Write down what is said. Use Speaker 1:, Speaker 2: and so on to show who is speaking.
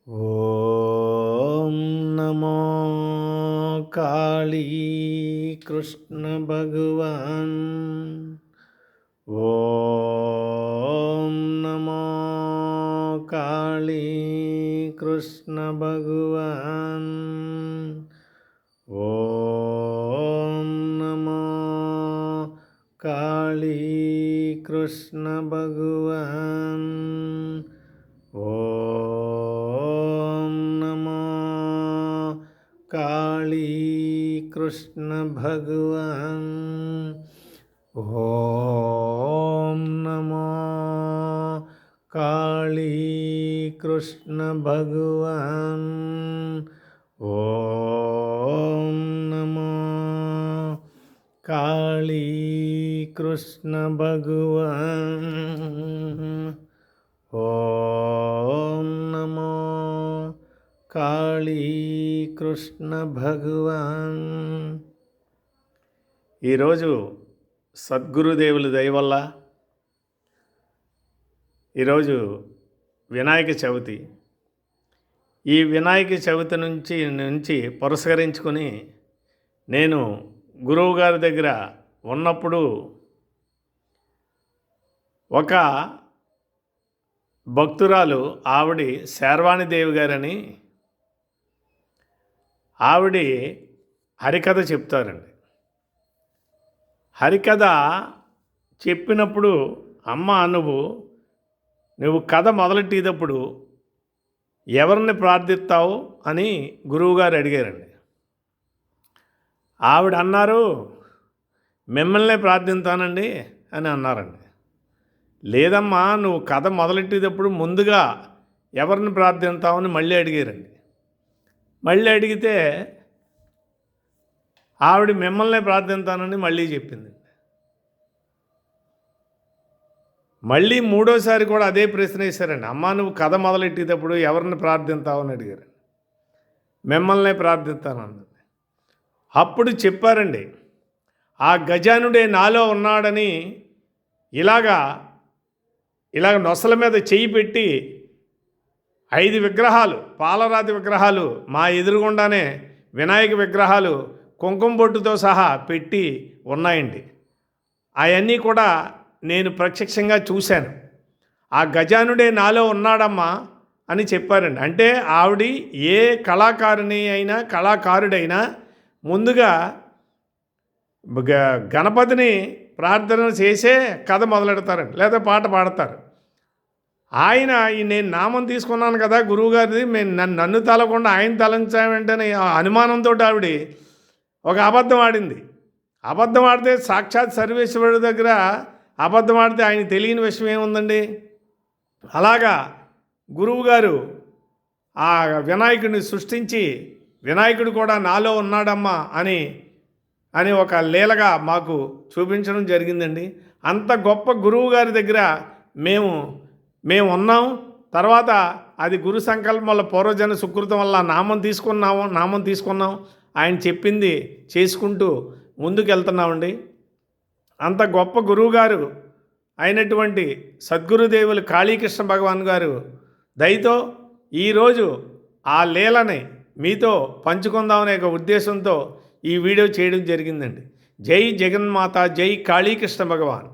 Speaker 1: ఓం నమో కాళీ కృష్ణ భగవాన్. ఓం నమో కాళీ కృష్ణ భగవాన్. ఓం నమో కాళీ కృష్ణ భగవాన్. ఓం నమో కాళీ కృష్ణ భగవాన్. ఓం నమో కాళీ కృష్ణ భగవాన్. ఓం నమో కాళీ కృష్ణ భగవాన్. ఓం నమో కాళీ కృష్ణ భగవాన్. ఈరోజు సద్గురుదేవుల దయ వల్ల ఈరోజు వినాయక చవితి. ఈ వినాయక చవితి నుంచి పురస్కరించుకొని నేను గురువుగారి దగ్గర ఉన్నప్పుడు ఒక భక్తురాలు ఆవిడ శర్వాణిదేవి గారని ఆవిడ హరికథ చెప్తారండి. హరికథ చెప్పినప్పుడు అమ్మ నువ్వు కథ మొదలెట్టేటప్పుడు ఎవరిని ప్రార్థిస్తావు అని గురువుగారు అడిగారండి. ఆవిడ అన్నారు, మిమ్మల్నే ప్రార్థిస్తానండి అని అన్నారండి. లేదమ్మా, నువ్వు కథ మొదలెట్టేటప్పుడు ముందుగా ఎవరిని ప్రార్థిస్తావని మళ్ళీ అడిగారండి. మళ్ళీ అడిగితే ఆవిడ మిమ్మల్నే ప్రార్థిస్తానని మళ్ళీ చెప్పింది. మళ్ళీ మూడోసారి కూడా అదే ప్రశ్న వేశారండి. అమ్మా, నువ్వు కథ మొదలెట్టేటప్పుడు ఎవరిని ప్రార్థిస్తావని అడిగారు. మిమ్మల్నే ప్రార్థిస్తానన్నది. అప్పుడు చెప్పారండి, ఆ గజానుడే నాలో ఉన్నాడని ఇలాగ నొసల మీద చెయ్యి పెట్టి 5 విగ్రహాలు, పాలరాతి విగ్రహాలు మా ఎదురుగుండానే వినాయక విగ్రహాలు కుంకుమ బొట్టుతో సహా పెట్టి ఉన్నాయండి. అవన్నీ కూడా నేను ప్రత్యక్షంగా చూశాను. ఆ గజానుడే నాలో ఉన్నాడమ్మా అని చెప్పారండి. అంటే ఆవిడ ఏ కళాకారుడైనా ముందుగా గణపతిని ప్రార్థన చేసే కథ మొదలెడతారండి, లేదా పాట పాడతారు. నేను నామం తీసుకున్నాను కదా గురువుగారిది, నన్ను తలకుండా ఆయన తలంచామంటే అనుమానంతో ఆవిడ ఒక అబద్ధం ఆడింది. అబద్ధం ఆడితే సాక్షాత్ సర్వేశ్వరుడి దగ్గర అబద్ధం ఆడితే ఆయన తెలియని విషయం ఏముందండి. అలాగా గురువుగారు ఆ వినాయకుడిని సృష్టించి వినాయకుడు కూడా నాలో ఉన్నాడమ్మా అని ఒక లీలగా మాకు చూపించడం జరిగిందండి. అంత గొప్ప గురువు గారి దగ్గర మేము ఉన్నాం. తర్వాత అది గురు సంకల్పం వల్ల, పూర్వజన సుకృతం వల్ల నామం తీసుకున్నాం. ఆయన చెప్పింది చేసుకుంటూ ముందుకు వెళ్తున్నామండి. అంత గొప్ప గురువుగారు అయినటువంటి సద్గురుదేవులు కాళీకృష్ణ భగవాన్ గారు దయతో ఈరోజు ఆ లీలని మీతో పంచుకుందామనే ఒక ఉద్దేశంతో ఈ వీడియో చేయడం జరిగిందండి. జై జగన్మాత, జై కాళీకృష్ణ భగవాన్.